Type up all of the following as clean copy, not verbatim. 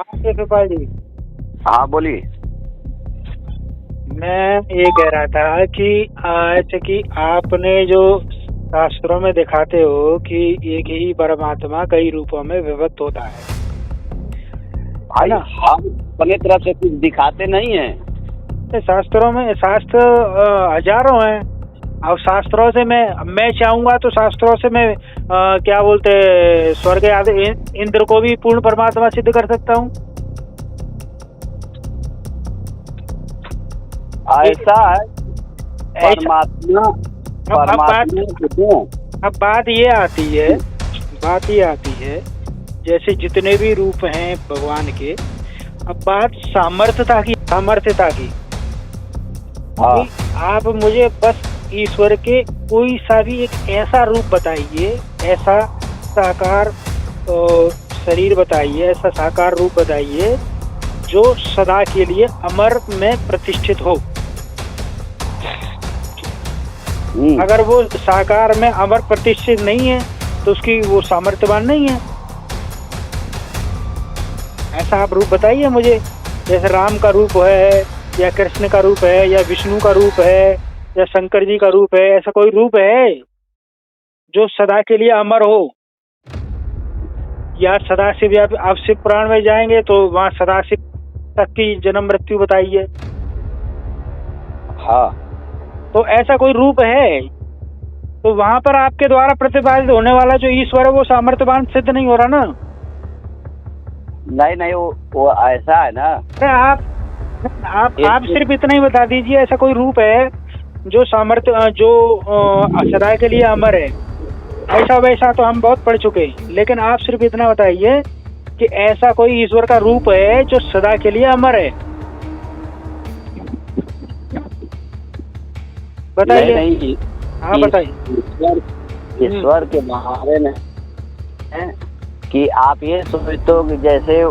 हाँ कृपाल जी, हाँ बोलिए। मैं ये कह रहा था कि ऐसे कि आपने जो शास्त्रों में दिखाते हो कि एक ही परमात्मा कई रूपों में विभक्त होता है भाई ना? हम अपने तरफ से कुछ दिखाते नहीं हैं। तो शास्त्रों में शास्त्र हजारों हैं। अब शास्त्रों से मैं चाहूंगा तो शास्त्रों से मैं क्या बोलते स्वर्ग आदि इंद्र को भी पूर्ण परमात्मा सिद्ध कर सकता हूँ। ऐसा है परमात्मा अब बात ये आती है जैसे जितने भी रूप हैं भगवान के, अब बात सामर्थ्यता की हाँ। कि आप मुझे बस ईश्वर के कोई सा भी एक ऐसा रूप बताइए, ऐसा साकार शरीर बताइए, ऐसा साकार रूप बताइए जो सदा के लिए अमर में प्रतिष्ठित हो। अगर वो साकार में अमर प्रतिष्ठित नहीं है तो उसकी वो सामर्थ्यवान नहीं है। ऐसा आप रूप बताइए मुझे, जैसे राम का रूप है या कृष्ण का रूप है या विष्णु का रूप है या शंकर जी का रूप है। ऐसा कोई रूप है जो सदा के लिए अमर हो? या सदाशिव, या आप शिव पुराण में जाएंगे तो वहाँ सदाशिव तक की जन्म मृत्यु बताइए। हाँ। तो ऐसा कोई रूप है तो वहाँ पर आपके द्वारा प्रतिपादित होने वाला जो ईश्वर है वो सामर्थ्यवान सिद्ध नहीं हो रहा ना? नहीं वो ऐसा है ना। अरे आप सिर्फ इतना ही बता दीजिए, ऐसा कोई रूप है जो सामर्थ्य जो सदा के लिए अमर है। ऐसा वैसा तो हम बहुत पढ़ चुके हैं, लेकिन आप सिर्फ इतना बताइए कि ऐसा कोई ईश्वर का रूप है जो सदा के लिए अमर है। बताइए। नहीं। हाँ बताइए। ईश्वर के बारे में है कि आप ये सोचते हो कि जैसे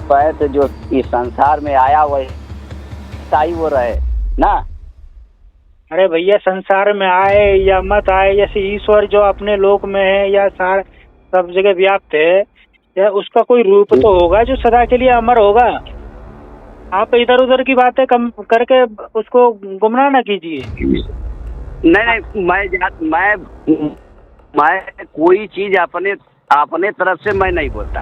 पैत जो इस संसार में आया वैसा ही वो रहे ना। अरे भैया, संसार में आए या मत आए, जैसे ईश्वर जो अपने लोक में है या सब जगह व्याप्त है, या उसका कोई रूप तो होगा जो सदा के लिए अमर होगा। आप इधर उधर की बातें कम करके उसको गुमराह न कीजिए। नहीं मैं कोई चीज अपने तरफ से मैं नहीं बोलता।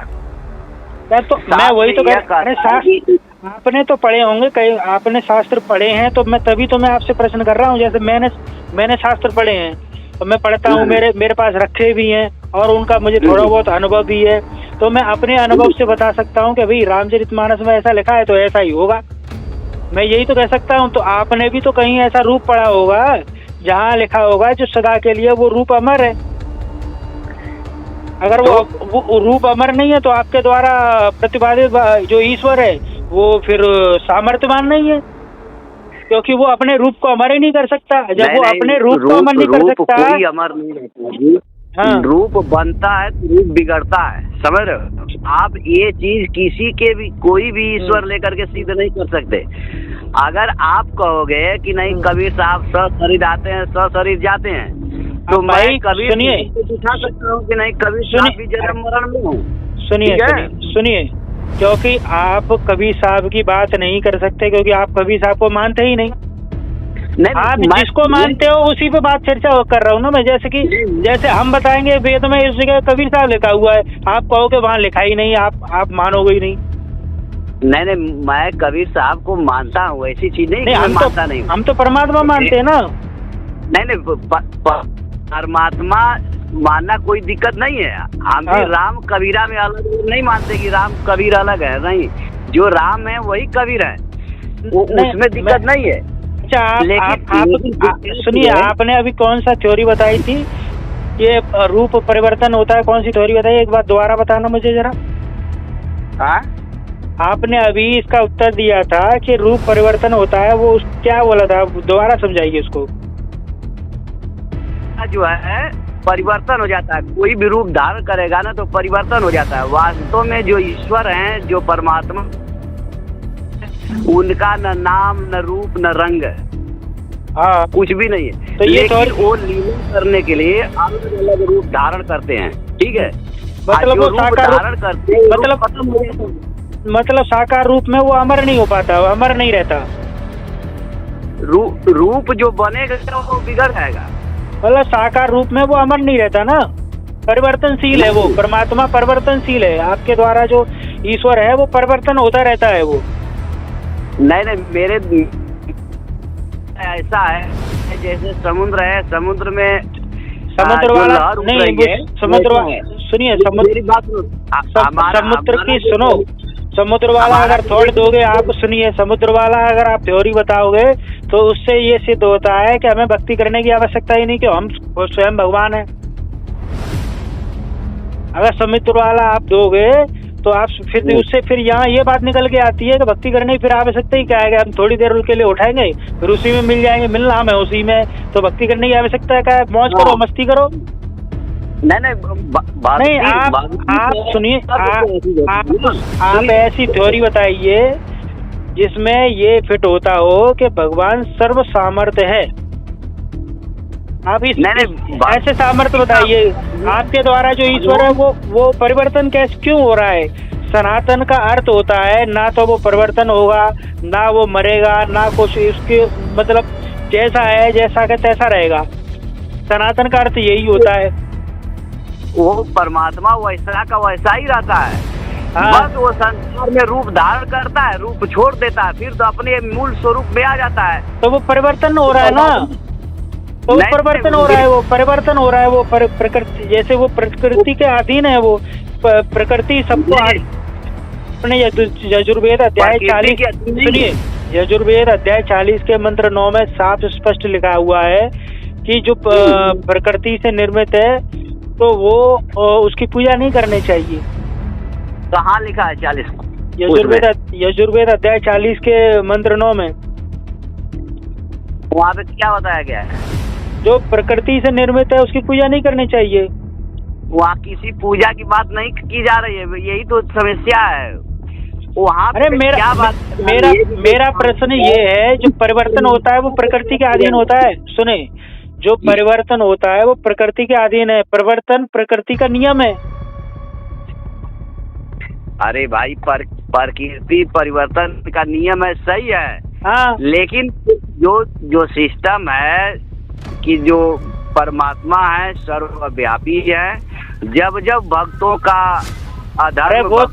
तो मैं वही तो अरे शास्त्र आपने तो पढ़े होंगे, कई आपने शास्त्र पढ़े हैं, तो मैं तभी तो मैं आपसे प्रश्न कर रहा हूँ। जैसे मैंने शास्त्र पढ़े हैं तो मैं पढ़ता हूँ, मेरे पास रखे भी हैं और उनका मुझे थोड़ा बहुत अनुभव भी है, तो मैं अपने अनुभव से बता सकता हूँ कि भाई रामचरितमानस में ऐसा लिखा है तो ऐसा ही होगा। मैं यही तो कह सकता हूँ। तो आपने भी तो कहीं ऐसा रूप पढ़ा होगा जहाँ लिखा होगा जो सदा के लिए वो रूप अमर है। अगर वो रूप अमर नहीं है तो आपके द्वारा प्रतिपादित जो ईश्वर है वो फिर सामर्थ्यवान नहीं है, क्योंकि वो अपने रूप को अमर ही नहीं कर सकता। जब वो अपने रूप को अमर नहीं कर सकता, कोई अमर नहीं रहता जी। हाँ। रूप बनता है तो रूप बिगड़ता है, समझ रहे हो आप। ये चीज किसी के भी कोई भी ईश्वर लेकर के सिद्ध नहीं कर सकते। अगर आप कहोगे कि नहीं कबीर साहब सशरीर आते हैं सशरीर जाते हैं, तो मैं कबीर दिखा सकता हूँ कि नहीं कबीर साहब भी जन्म मरण में हूँ। सुनिए, क्योंकि आप कबीर साहब की बात नहीं कर सकते, क्योंकि आप कबीर साहब को मानते ही नहीं। आप जिसको मानते हो उसी पे बात चर्चा कर रहा हूँ ना मैं। जैसे हम बताएंगे वेद में इस जगह कबीर साहब लिखा हुआ है, आप कहोगे वहाँ लिखा ही नहीं, आप मानोगे ही नहीं। नहीं मैं कबीर साहब को मानता हूँ, ऐसी चीज नहीं मानता नहीं। हम तो परमात्मा मानते हैं ना। नहीं परमात्मा मानना कोई दिक्कत नहीं है। हम भी राम कबीरा में अलग नहीं मानते कि राम कबीर अलग है, नहीं। जो राम है वही कबीर है, वो उसमें दिक्कत नहीं है। अच्छा, सुनिए, आपने अभी कौन सा थ्योरी बताई थी? ये रूप परिवर्तन होता है, कौन सी थ्योरी बताई? एक बार दोबारा बताना मुझे जरा। हाँ, आपने अभी इसका उत्तर दिया था कि रूप परिवर्तन होता है, वो क्या बोला था? दोबारा समझाइए उसको। जो है परिवर्तन हो जाता है, कोई भी रूप धारण करेगा ना तो परिवर्तन हो जाता है। वास्तव में जो ईश्वर हैं, जो परमात्मा, उनका न नाम न रूप न रंग, हाँ, कुछ भी नहीं है। तो ये लेकिन वो लीला करने के लिए अलग अलग रूप धारण करते हैं, ठीक है। मतलब वो साकार धारण करते हैं, मतलब साकार रूप में वो अमर नहीं हो पाता, अमर नहीं रहता। रूप जो बनेगा वो बिगड़ जाएगा। मतलब साकार रूप में वो अमर नहीं रहता ना, परिवर्तनशील है वो। परमात्मा परिवर्तनशील है, आपके द्वारा जो ईश्वर है वो परिवर्तन होता रहता है वो। नहीं, मेरे ऐसा है जैसे समुद्र है, समुद्र में समुद्र वाला नहीं, समुद्र सुनिए, समुद्र की सुनो, समुद्र वाला अगर थोड़ी दोगे आप, सुनिए, समुद्र वाला अगर आप थ्योरी बताओगे तो उससे ये सिद्ध होता है कि हमें भक्ति करने की आवश्यकता ही नहीं, कि हम स्वयं भगवान है। अगर समुद्र वाला आप दोगे तो आप फिर उससे फिर यहाँ ये बात निकल के आती है कि भक्ति करने की फिर आवश्यकता ही क्या है, हम थोड़ी देर के लिए उठाएंगे फिर उसी में मिल जाएंगे, मिलना हमें उसी में, तो भक्ति करने की आवश्यकता है क्या है? मौज करो, मस्ती करो। नहीं, आप सुनिए, आप ऐसी थ्योरी बताइए जिसमें ये फिट होता हो कि भगवान सर्व सामर्थ्य है। आप इस ऐसे सामर्थ्य बताइए, आपके द्वारा जो ईश्वर है वो परिवर्तन कैसे क्यों हो रहा है? सनातन का अर्थ होता है ना तो वो परिवर्तन होगा, ना वो मरेगा, ना कुछ, इसके मतलब जैसा है जैसा का तैसा रहेगा। सनातन का अर्थ यही होता है। वो परमात्मा वैसा का वैसा ही रहता है। हाँ। बस वो संसार में रूप धारण करता है, रूप छोड़ देता है, फिर तो अपने मूल स्वरूप में आ जाता है। तो वो परिवर्तन हो रहा है ना, तो वो परिवर्तन हो रहा है, वो परिवर्तन हो रहा है, वो प्रकृति, जैसे वो प्रकृति के अधीन है, वो प्रकृति सबको अपने यजुर्वेद अध्याय 40, सुनिए, यजुर्वेद अध्याय 40 के मंत्र 9 में साफ स्पष्ट लिखा हुआ है कि जो प्रकृति से निर्मित है तो वो उसकी पूजा नहीं करनी चाहिए। कहाँ लिखा है 40? यजुर्वेद अध्याय 40 के मंत्र 9 में। वहाँ पे क्या बताया गया है? जो प्रकृति से निर्मित है उसकी पूजा नहीं करनी चाहिए। वहाँ किसी पूजा की बात नहीं की जा रही है, यही तो समस्या है वहाँ। अरे मेरा प्रश्न ये है, जो परिवर्तन होता है वो प्रकृति के अधीन होता है। सुने, जो परिवर्तन होता है वो प्रकृति के अधीन है, परिवर्तन प्रकृति का नियम है। अरे भाई, प्रकृति परिवर्तन का नियम है, सही है। हाँ। लेकिन जो सिस्टम है कि जो परमात्मा है सर्वव्यापी है, जब भक्तों का आधार वो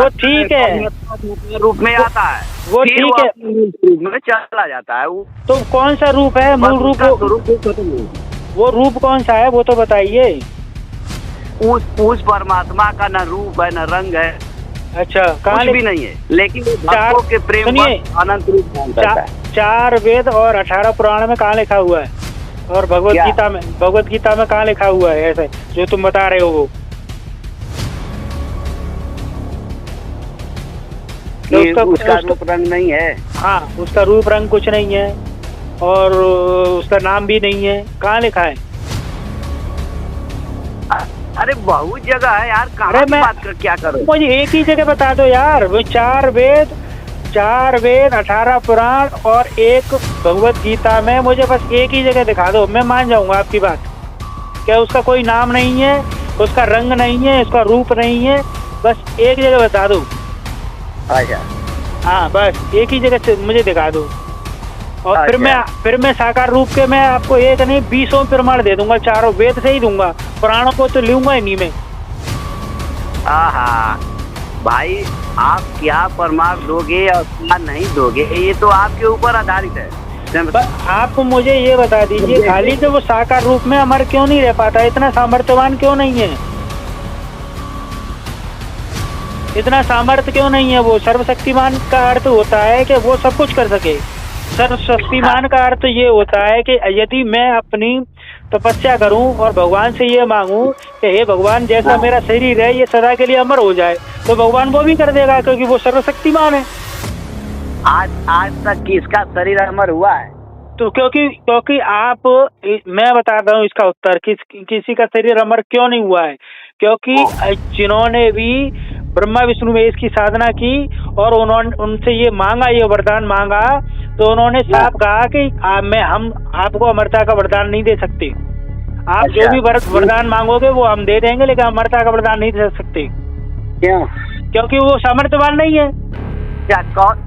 ठीक है, रूप में आता है, वो ठीक है, रूप में चला जाता है। तो कौन सा रूप है? मूल रूप वो रूप कौन सा है वो तो बताइए। उस परमात्मा का न रूप है न रंग है। अच्छा, कुछ भी नहीं है, लेकिन भक्तों के प्रेम में अनंत रूप धारण करता है। 4 वेद और 18 पुराण में कहाँ लिखा हुआ है? और भगवत गीता में कहाँ लिखा हुआ है ऐसे जो तुम बता रहे हो? वो उसका रूप रंग नहीं है। हाँ, उसका रूप रंग कुछ नहीं है और उसका नाम भी नहीं है। कहाँ लिखा है? अरे बहुत जगह है यार, कहाँ की बात कर, क्या करूं? मुझे एक ही जगह बता दो यार। वो 4 वेद 18 पुराण और एक भगवत गीता में मुझे बस एक ही जगह दिखा दो, मैं मान जाऊंगा आपकी बात। क्या उसका कोई नाम नहीं है, उसका रंग नहीं है, उसका रूप नहीं है, बस एक जगह बता दो। अच्छा। हाँ, बस एक ही जगह से मुझे दिखा दो और फिर मैं साकार रूप के मैं आपको एक नहीं 20 प्रमाण दे दूंगा, 4 वेद से ही दूंगा, पुराणों को तो लूंगा ही नहीं मैं। भाई, आप क्या प्रमाण दोगे और क्या नहीं दोगे ये तो आपके ऊपर आधारित है। आप मुझे ये बता दीजिए, खाली तो वो साकार रूप में अमर क्यों नहीं रह पाता? इतना सामर्थ्यवान क्यों नहीं है? इतना सामर्थ्य क्यों नहीं है? वो सर्वशक्तिमान का अर्थ होता है कि वो सब कुछ कर सके। सर्वशक्तिमान का अर्थ ये होता है कि यदि मैं अपनी तपस्या करूं और भगवान से ये मांगूं कि हे भगवान, जैसा मेरा शरीर है ये सदा के लिए अमर हो जाए, तो भगवान वो भी कर देगा, क्योंकि वो सर्वशक्तिमान है। आज तक किसका शरीर अमर हुआ है? तो क्योंकि आप, मैं बताता हूँ इसका उत्तर, किसी का शरीर अमर क्यों नहीं हुआ है? क्योंकि जिन्होंने भी ब्रह्मा विष्णु महेश की साधना की और उन्होंने उनसे ये मांगा, ये वरदान मांगा, तो उन्होंने साफ कहा कि हम आपको अमरता का वरदान नहीं दे सकते। आप जो भी वरदान मांगोगे वो हम दे देंगे, लेकिन अमरता का वरदान नहीं दे सकते। क्यों? क्योंकि वो सामर्थ्यवान नहीं है। क्या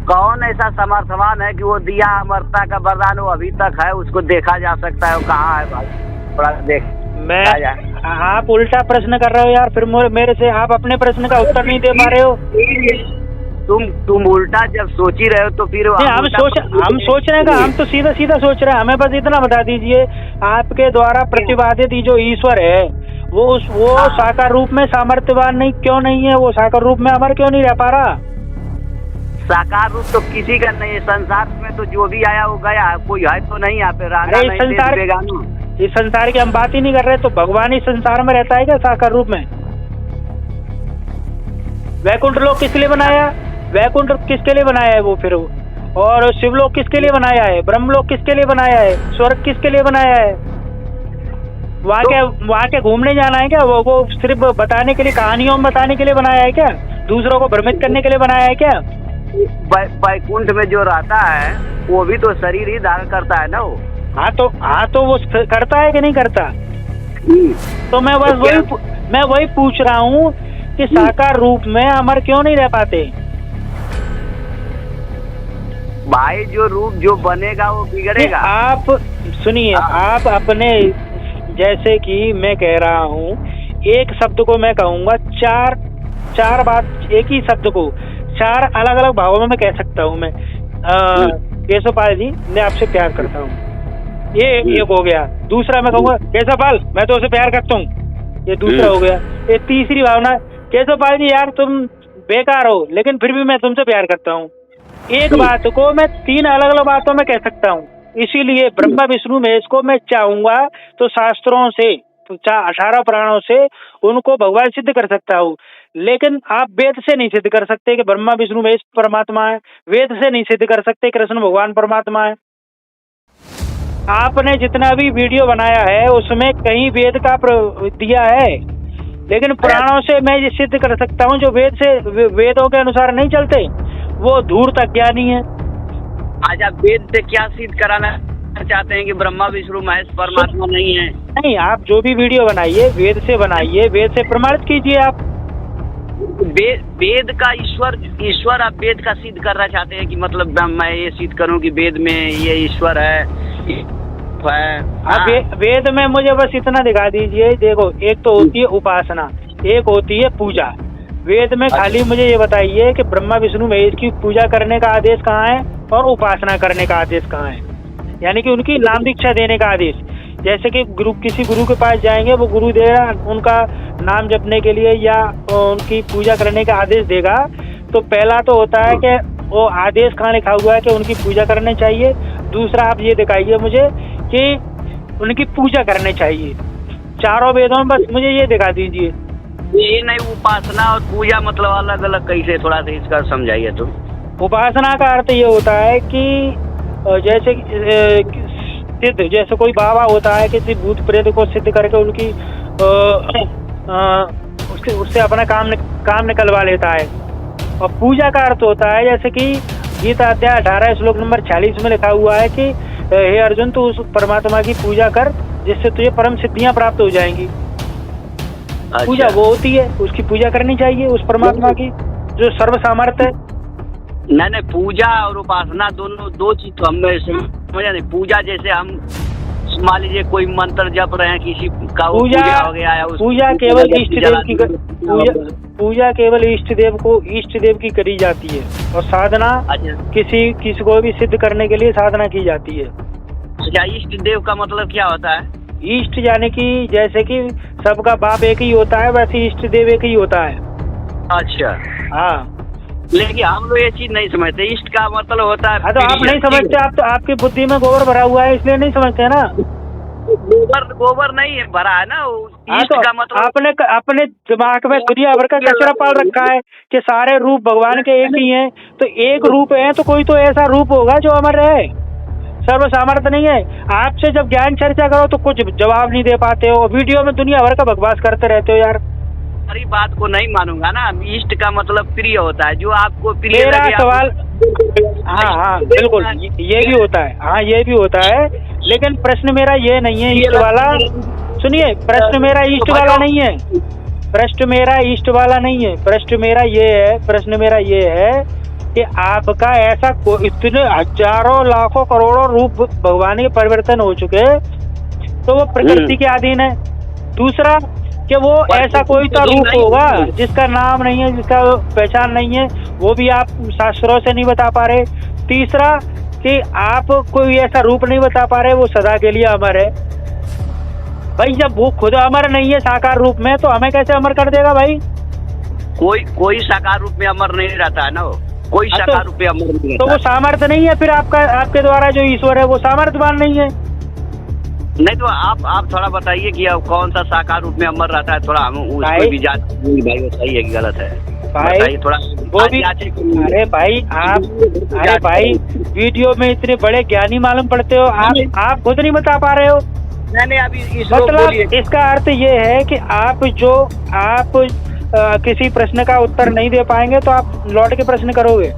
कौन ऐसा समर्थवान है कि वो दिया अमरता का वरदान वो अभी तक है, उसको देखा जा सकता है, वो कहाँ है भाई? थोड़ा देख। आप उल्टा प्रश्न कर रहे हो यार, फिर मेरे से आप अपने प्रश्न का उत्तर नहीं दे पा रहे हो। तुम उल्टा जब सोच ही रहे हो तो फिर हम सोच रहे हैं, हम तो सीधा सीधा सोच रहे हैं। हमें बस इतना बता दीजिए, आपके द्वारा प्रतिपादित जो ईश्वर है वो साकार रूप में सामर्थ्यवान नहीं क्यों नहीं है? वो साकार रूप में अमर क्यों नहीं रह पा रहा? साकार रूप तो किसी का नहीं है संसार में, तो जो भी आया वो गया, कोई है तो नहीं यहाँ पे रहना नहीं देगा। इस संसार की हम बात ही नहीं कर रहे, तो भगवान इस संसार में रहता है क्या साकार रूप में? वैकुंठ लोक किसके लिए बनाया? वैकुंठ किसके लिए बनाया है वो फिर? और शिवलोक किसके लिए बनाया है? ब्रह्मलोक किसके लिए बनाया है? स्वर्ग किसके लिए बनाया है? वहाँ के घूमने जाना है क्या? वो सिर्फ बताने के लिए, कहानियों में बताने के लिए बनाया है क्या? दूसरों को भ्रमित करने के लिए बनाया है क्या? वैकुंठ में जो रहता है वो भी तो शरीर ही धारण करता है ना वो। हाँ तो वो करता है कि नहीं करता? तो मैं बस वही पूछ रहा हूँ कि साकार रूप में अमर क्यों नहीं रह पाते? भाई जो रूप जो बनेगा वो बिगड़ेगा। आप सुनिए, आप अपने, जैसे कि मैं कह रहा हूँ, एक शब्द को मैं कहूँगा, चार बात एक ही शब्द को 4 अलग अलग भावों में मैं कह सकता हूँ। मैं केशवपाल जी, मैं आपसे प्यार करता हूँ, ये एक हो गया। दूसरा मैं कहूँगा, केशवपाल मैं तो उसे प्यार करता हूँ, ये दूसरा हो गया। ये तीसरी भावना, केशवपाल जी यार तुम बेकार हो, लेकिन फिर भी मैं तुमसे प्यार करता हूँ। एक बात को मैं 3 अलग अलग बातों में कह सकता हूँ। इसीलिए ब्रह्मा विष्णु महेश को मैं चाहूंगा तो शास्त्रों से, तो 18 पुराणों से उनको भगवान सिद्ध कर सकता हूँ, लेकिन आप वेद से नहीं सिद्ध कर सकते कि ब्रह्मा विष्णु महेश परमात्मा है। वेद से नहीं सिद्ध कर सकते कृष्ण भगवान परमात्मा है। आपने जितना भी वीडियो बनाया है उसमें कहीं वेद का दिया है, लेकिन पुराणों से मैं ये सिद्ध कर सकता हूँ जो वेदों के अनुसार नहीं चलते, वो धूर्त अज्ञानी है। आज आप वेद से क्या सिद्ध कराना चाहते हैं कि ब्रह्मा विष्णु महेश परमात्मा नहीं है? नहीं, आप जो भी वीडियो बनाइए वेद से बनाइए, वेद से प्रमाणित कीजिए। आप वेद का ईश्वर आप वेद का सिद्ध करना चाहते हैं कि मतलब मैं ये सिद्ध करूं कि वेद में ये ईश्वर है। आप वेद में मुझे बस इतना दिखा दीजिए। देखो, एक तो होती है उपासना, एक होती है पूजा। वेद में खाली मुझे ये बताइए कि ब्रह्मा विष्णु महेश की पूजा करने का आदेश कहाँ है और उपासना करने का आदेश कहाँ है, यानी कि उनकी नाम दीक्षा देने का आदेश। जैसे कि किसी गुरु के पास जाएंगे, वो गुरु देगा उनका नाम जपने के लिए या उनकी पूजा करने का आदेश देगा, तो पहला तो होता है कि वो आदेश कहाँ लिखा हुआ है कि उनकी पूजा करनी चाहिए। दूसरा आप ये दिखाइए मुझे कि उनकी पूजा करनी चाहिए। चारों वेदों में बस मुझे ये दिखा दीजिए। ये नहीं, उपासना और पूजा मतलब अलग अलग कैसे, थोड़ा सा इसका समझाइए। तो उपासना का अर्थ ये होता है कि जैसे सिद्ध, जैसे कोई बाबा होता है किसी भूत प्रेत को सिद्ध करके उनकी उससे अपना काम निकलवा लेता है। और पूजा का अर्थ होता है जैसे कि गीता अध्याय 18 श्लोक नंबर 46 में लिखा हुआ है कि हे अर्जुन, तू उस परमात्मा की पूजा कर जिससे तुझे परम सिद्धियां प्राप्त हो जाएंगी। अच्छा। पूजा वो होती है, उसकी पूजा करनी चाहिए उस परमात्मा की जो सर्व सामर्थ्य है। नहीं, पूजा और उपासना दोनों दो चीज तो हमें समझा नहीं। पूजा जैसे हम मान लीजिए कोई मंत्र जप रहे हैं, किसी का पूजा हो गया है, पूजा केवल इष्ट देव की पूजा केवल इष्ट देव की करी जाती है। और साधना किसी को भी सिद्ध करने के लिए साधना की जाती है। अच्छा, इष्ट देव का मतलब क्या होता है? इष्ट यानी कि जैसे कि सबका बाप एक ही होता है, वैसे इष्ट देव एक ही होता है। अच्छा, हाँ, लेकिन हम लोग ये चीज नहीं समझते। इष्ट का मतलब होता है। हाँ, तो आप नहीं समझते, आप तो आपकी बुद्धि में गोबर भरा हुआ है इसलिए नहीं समझते ना। गोबर नहीं है भरा है ना। इष्ट का मतलब अपने दिमाग में दुनिया भर का कचरा पाल रखा है कि सारे रूप भगवान के एक ही हैं। तो एक रूप है तो कोई तो ऐसा रूप होगा जो अमर है, सर्व सामर्थ्य नहीं है। आपसे जब ज्ञान चर्चा करो तो कुछ जवाब नहीं दे पाते हो, वीडियो में दुनिया भर का बकवास करते रहते हो यार। सारी बात को नहीं मानूंगा ना। इष्ट का मतलब प्रिय होता है, जो आपको प्रिय मेरा सवाल हाँ बिल्कुल ये भी होता है, हाँ ये भी होता है, लेकिन प्रश्न मेरा ये नहीं है इष्ट वाला सुनिए, प्रश्न मेरा ईस्ट वाला नहीं है, प्रश्न मेरा ईस्ट वाला नहीं है, प्रश्न मेरा ये है कि आपका ऐसा इतने हजारों लाखों करोड़ों रूप भगवान के परिवर्तन हो चुके, तो वो प्रकृति के अधीन है। दूसरा कि वो ऐसा कोई तो रूप होगा जिसका नाम नहीं है, जिसका पहचान नहीं है, वो भी आप शास्त्रों से नहीं बता पा रहे। तीसरा कि आप कोई ऐसा रूप नहीं बता पा रहे वो सदा के लिए अमर है। भाई जब वो खुद अमर नहीं है साकार रूप में, तो हमें कैसे अमर कर देगा भाई? कोई साकार रूप में अमर नहीं रहता है ना, कोई साकार रूप में अमर नहीं रहता। तो वो सामर्थ्य नहीं है फिर आपका, आपके द्वारा जो ईश्वर है वो सामर्थ्यवान नहीं है। नहीं तो आप थोड़ा बताइए कि अब कौन सा साकार रूप में अमर रहता है, थोड़ा हम उसको भी जान भाई वो सही है कि गलत है भाई थोड़ा वो भी। अरे भाई वीडियो में इतने बड़े ज्ञानी मालूम पड़ते हो, आप खुद नहीं बता पा रहे हो। नहीं अभी मतलब इसका अर्थ ये है कि आप किसी प्रश्न का उत्तर नहीं दे पाएंगे तो आप लौट के प्रश्न करोगे।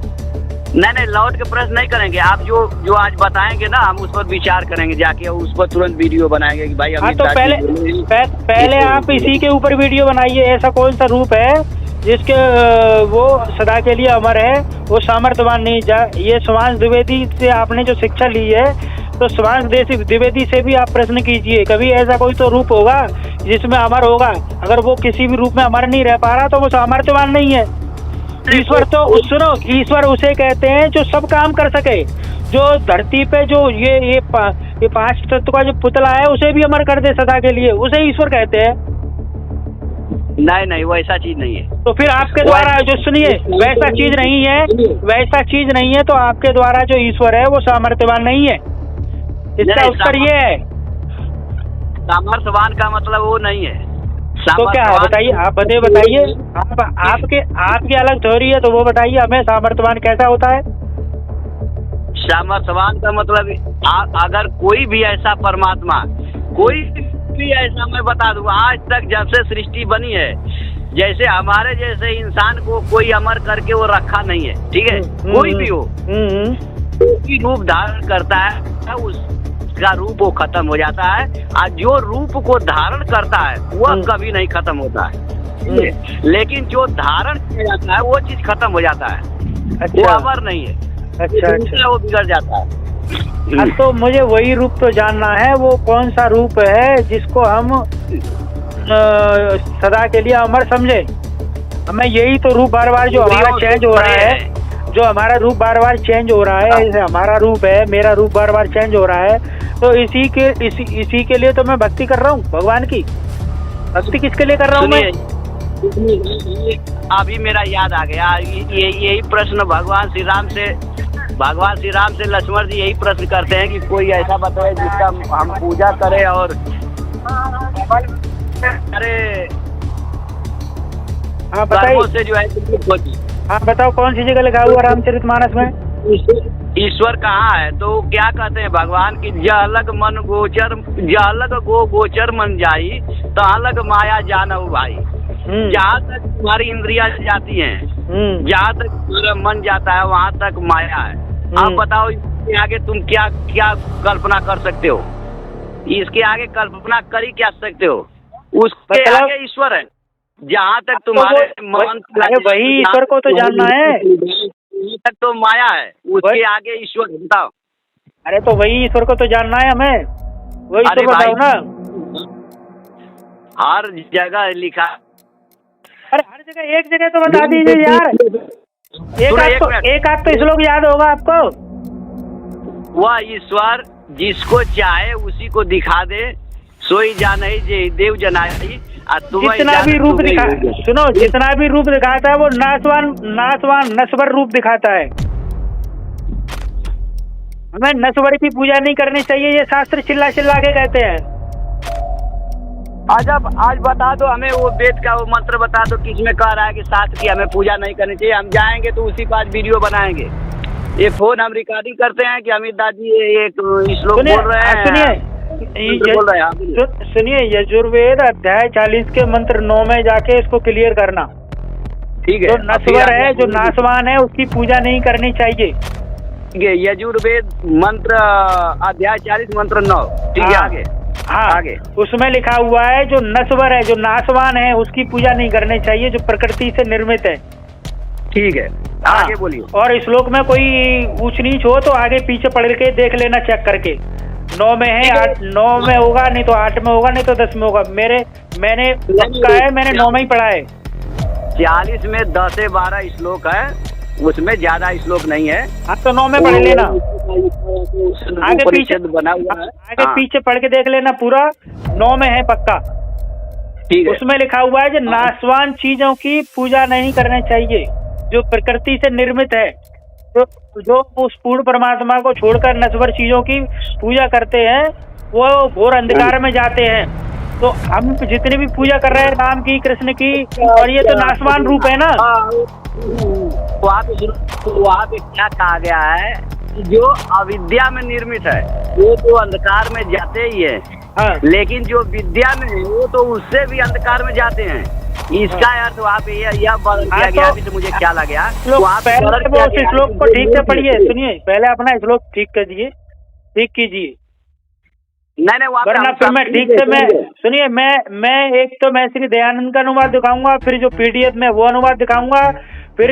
नहीं लौट के प्रश्न नहीं करेंगे, आप जो आज बताएंगे ना हम उस पर विचार करेंगे, जाके उस पर तुरंत वीडियो बनाएंगे कि भाई हाँ, तो पहले आप इसी के ऊपर वीडियो बनाइए। ऐसा कौन सा रूप है जिसके वो सदा के लिए अमर है, वो सामर्थ्यवान नहीं ये सुभाष द्विवेदी से आपने जो शिक्षा ली है, तो सुभाष द्विवेदी से भी आप प्रश्न कीजिए, कभी ऐसा कोई तो रूप होगा जिसमें अमर होगा। अगर वो किसी भी रूप में अमर नहीं रह पा रहा तो वो सामर्थ्यवान नहीं है। ईश्वर तो सुनो, ईश्वर उसे कहते हैं जो सब काम कर सके, जो धरती पे जो ये 5 तत्व का जो पुतला है उसे भी अमर कर दे सदा के लिए, उसे ईश्वर कहते हैं। नहीं वैसा चीज नहीं है। तो फिर आपके द्वारा जो सुनिए वैसा चीज नहीं है, तो आपके द्वारा जो ईश्वर है वो सामर्थ्यवान नहीं है। इसका उत्तर ये है। सामर्थ्यवान का मतलब वो नहीं है। तो क्या है बताइए, आप बताइए, आपकी अलग थ्योरी है तो वो बताइए हमें, सामर्थ्यवान कैसा होता है? सामर्थ्यवान का मतलब अगर कोई भी ऐसा परमात्मा, कोई भी ऐसा, मैं बता दूं आज तक जब से सृष्टि बनी है, जैसे हमारे जैसे इंसान को कोई अमर करके वो रखा नहीं है, ठीक है? कोई भी हो कोई रूप धारण करता है, उसका रूप वो खत्म हो जाता है, और जो रूप को धारण करता है वह कभी नहीं खत्म होता है। लेकिन जो धारण किया जाता है वो चीज खत्म हो जाता है। अच्छा। वो अमर नहीं है। अच्छा। वो बिगड़ जाता है। तो मुझे वही रूप तो जानना है, वो कौन सा रूप है जिसको हम सदा के लिए अमर समझे। हमें यही तो रूप बार बार जो हमारा चेंज हो रहा है, जो हमारा रूप बार बार चेंज हो रहा है, जैसे हमारा रूप है, मेरा रूप बार बार चेंज हो रहा है, तो इसी के लिए तो मैं भक्ति कर रहा हूँ भगवान की। भक्ति किसके लिए कर रहा हूँ मैं? अभी मेरा याद आ गया, यही प्रश्न भगवान श्री राम से लक्ष्मण जी यही प्रश्न करते हैं कि कोई ऐसा बताए जिसका हम पूजा करें और अरे हाँ बताइए से जो है। हाँ बताओ, कौन सी जगह लिखा हुआ रामचरितमानस में ईश्वर कहाँ है? तो क्या कहते हैं भगवान की जहलग गो गोचर मन जाई तहलग माया जानऊ भाई। जहाँ तक तुम्हारी इंद्रियां जाती हैं, जहाँ तक तुम्हारा मन जाता है वहाँ तक माया है। आप बताओ इसके आगे तुम क्या क्या कल्पना कर सकते हो? इसके आगे कल्पना कर ही क्या सकते हो? उसके आगे ईश्वर है। जहाँ तक तुम्हारे मन, वही ईश्वर को तो जानना है, तक तो माया है, उसके आगे ईश्वर। बताओ। अरे तो वही ईश्वर को तो जानना है हमें, वही तो बताओ ना। हर जगह लिखा। अरे हर जगह, एक जगह तो बता दीजिए यार। एक आध तो श्लोक याद होगा आपको। वह ईश्वर जिसको चाहे उसी को दिखा दे, सोई जाने जे देव जनाई। जितना भी रूप दिखा, सुनो, जितना भी रूप दिखाता है वो नासवान नश्वर रूप दिखाता है। हमें नश्वर की पूजा नहीं करनी चाहिए, ये शास्त्र चिल्ला के कहते हैं। आज बता दो हमें वो वेद का वो मंत्र बता दो, किसमें कह रहा है कि शास्त्र की हमें पूजा नहीं करनी चाहिए। हम जाएंगे तो उसी पर वीडियो बनाएंगे। ये फोन हम रिकॉर्डिंग करते हैं कि अमित दादी एक श्लोक बोल रहे हैं। सुनिए, यजुर्वेद अध्याय 40 के मंत्र 9 में जाके इसको क्लियर करना। ठीक है। जो नश्वर है, जो नासवान है, उसकी पूजा नहीं करनी चाहिए। ठीक है। यजुर्वेद मंत्र अध्याय 40 मंत्र 9। ठीक है। आगे हाँ आगे उसमें लिखा हुआ है जो नश्वर है, जो नाशवान है, उसकी पूजा नहीं करनी चाहिए, जो प्रकृति से निर्मित है। ठीक है, हाँ, आगे बोलिए। और श्लोक में कोई ऊंच नीच हो तो आगे पीछे पढ़ के देख लेना, चेक करके। 9 में है, 9 में होगा, नहीं तो 8 में होगा, नहीं तो 10 में होगा। मैंने पक्का है, मैंने 9 में ही पढ़ा है। 40 में 10 से 12 श्लोक है, उसमें ज्यादा श्लोक नहीं है। हाँ तो 9 में पढ़ लेना, आगे पीछे बना हुआ है, आगे पीछे पढ़ के देख लेना, पूरा 9 में है पक्का। ठीक है। उसमें लिखा हुआ है जो नाशवान चीजों की पूजा नहीं करनी चाहिए, जो प्रकृति से निर्मित है, जो उस पूर्ण परमात्मा को छोड़कर नश्वर चीजों की पूजा करते हैं वो घोर अंधकार में जाते हैं। तो हम जितनी भी पूजा कर रहे हैं राम की, कृष्ण की, और ये तो नाशवान रूप है ना। वहाँ पे क्या कहा गया है, जो अविद्या में निर्मित है वो तो अंधकार में जाते ही है। हाँ। लेकिन जो विद्या में है वो तो उससे भी अंधकार में जाते हैं। इसका अर्थ वहाँ पे यह वर्णन किया गया। अभी तो मुझे क्या लगा, पहले श्लोक को ठीक से पढ़िए, सुनिए, पहले अपना श्लोक ठीक कर दिए, ठीक कीजिए। नहीं, वरना फिर मैं ठीक से, मैं सुनिए, मैं एक तो मैं श्री दयानंद का अनुवाद दिखाऊंगा, फिर जो PDF में वो अनुवाद दिखाऊंगा, फिर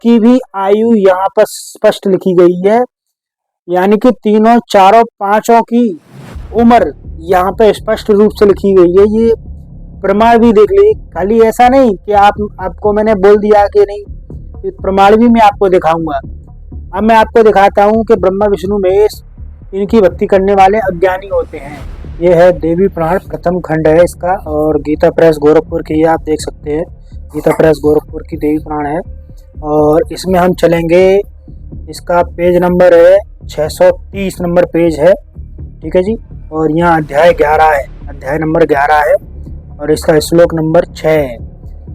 की भी आयु यहाँ पर स्पष्ट लिखी गई है, यानी कि तीनों, चारों, पांचों की उम्र यहाँ पे स्पष्ट रूप से लिखी गई है। ये प्रमाण भी देख लीजिए, खाली ऐसा नहीं कि आपको मैंने बोल दिया कि नहीं, प्रमाण भी मैं आपको दिखाऊंगा। अब मैं आपको दिखाता हूँ कि ब्रह्मा विष्णु महेश इनकी भक्ति करने वाले अज्ञानी होते हैं। ये है देवी पुराण, प्रथम खंड है इसका, और गीता प्रेस गोरखपुर की, आप देख सकते हैं, गीता प्रेस गोरखपुर की देवी पुराण है। और इसमें हम चलेंगे, इसका पेज नंबर है 630 नंबर पेज है, ठीक है जी। और यहाँ अध्याय 11 है, अध्याय नंबर 11 है और इसका श्लोक नंबर 6 है।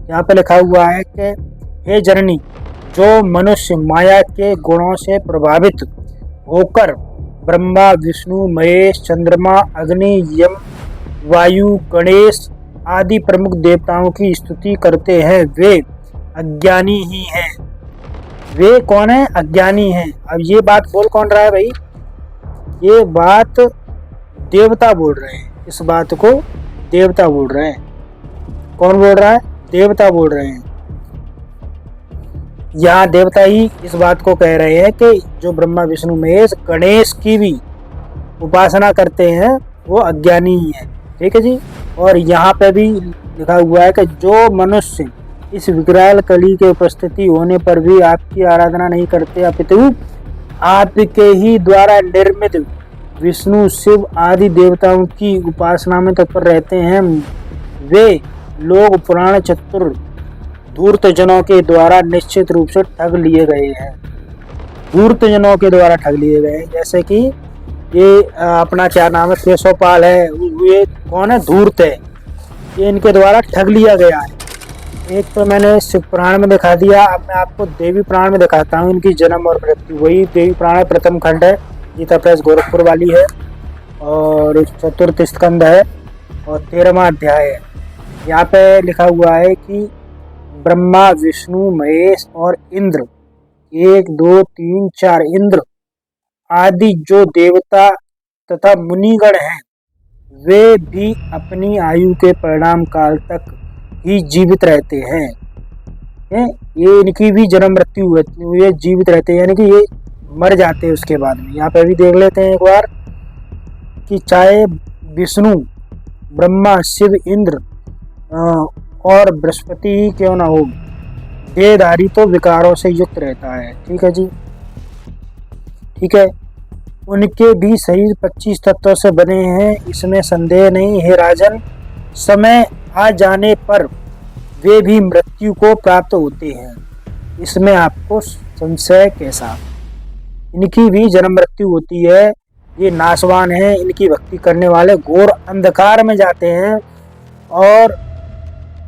यहाँ पे लिखा हुआ है कि हे जननी, जो मनुष्य माया के गुणों से प्रभावित होकर ब्रह्मा, विष्णु, महेश, चंद्रमा, अग्नि, यम, वायु, गणेश आदि प्रमुख देवताओं की स्तुति करते हैं, वे अज्ञानी ही हैं। वे कौन है? अज्ञानी हैं। अब ये बात बोल कौन रहा है भाई? ये बात देवता बोल रहे हैं। इस बात को देवता बोल रहे हैं। कौन बोल रहा है? देवता बोल रहे हैं। यहाँ देवता ही इस बात को कह रहे हैं कि जो ब्रह्मा, विष्णु, महेश, गणेश की भी उपासना करते हैं वो अज्ञानी ही है। ठीक है जी। और यहाँ पे भी लिखा हुआ है कि जो मनुष्य इस विकराल कली के उपस्थिति होने पर भी आपकी आराधना नहीं करते, अपितु आपके ही द्वारा निर्मित विष्णु, शिव आदि देवताओं की उपासना में तत्पर रहते हैं, वे लोग पुराण चतुर धूर्त जनों के द्वारा निश्चित रूप से ठग लिए गए हैं। धूर्त जनों के द्वारा ठग लिए गए हैं। जैसे कि ये अपना क्या नाम है, केशवपाल है, ये कौन है? धूर्त है। ये इनके द्वारा ठग लिया गया है। एक तो मैंने शिव पुराण में दिखा दिया, अब मैं आपको देवी पुराण में दिखाता हूँ इनकी जन्म और मृत्यु। वही देवी पुराण प्रथम खंड है, गीता प्रेस गोरखपुर वाली है, और चतुर्थ स्कंद है और 13वां अध्याय है। यहाँ पे लिखा हुआ है कि ब्रह्मा, विष्णु, महेश और इंद्र, 1 2 3 4 इंद्र आदि जो देवता तथा मुनिगण हैं, वे भी अपनी आयु के परिणाम काल तक ही जीवित रहते हैं। ये इनकी भी जन्म मृत्यु होती है, ये जीवित रहते हैं, यानी कि ये मर जाते हैं उसके बाद में। यहाँ पे भी देख लेते हैं एक बार कि चाहे विष्णु, ब्रह्मा, शिव, इंद्र और बृहस्पति ही क्यों ना हो, देहधारी तो विकारों से युक्त रहता है। ठीक है जी। ठीक है। उनके भी शरीर 25 तत्वों से बने हैं, इसमें संदेह नहीं। हे राजन, समय आ जाने पर वे भी मृत्यु को प्राप्त होते हैं, इसमें आपको संशय कैसा? इनकी भी जन्म मृत्यु होती है। ये नाशवान हैं, इनकी भक्ति करने वाले घोर अंधकार में जाते हैं। और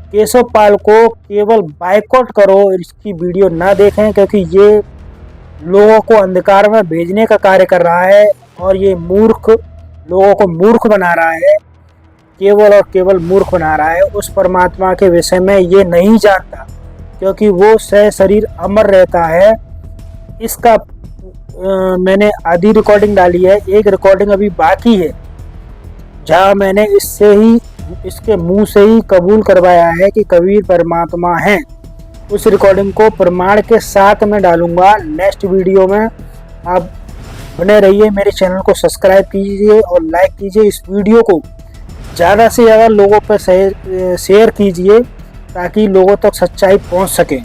केशवपाल को केवल बायकॉट करो, इसकी वीडियो ना देखें, क्योंकि ये लोगों को अंधकार में भेजने का कार्य कर रहा है और ये मूर्ख लोगों को मूर्ख बना रहा है, केवल और केवल मूर्ख बना रहा है। उस परमात्मा के विषय में ये नहीं जानता, क्योंकि वो सशरीर अमर रहता है। इसका मैंने आधी रिकॉर्डिंग डाली है, एक रिकॉर्डिंग अभी बाकी है जहाँ मैंने इसके मुंह से ही कबूल करवाया है कि कबीर परमात्मा हैं। उस रिकॉर्डिंग को प्रमाण के साथ में डालूंगा नेक्स्ट वीडियो में। आप बने रहिए, मेरे चैनल को सब्सक्राइब कीजिए और लाइक कीजिए। इस वीडियो को ज़्यादा से ज़्यादा लोगों पर शेयर कीजिए ताकि लोगों तक सच्चाई पहुंच सके।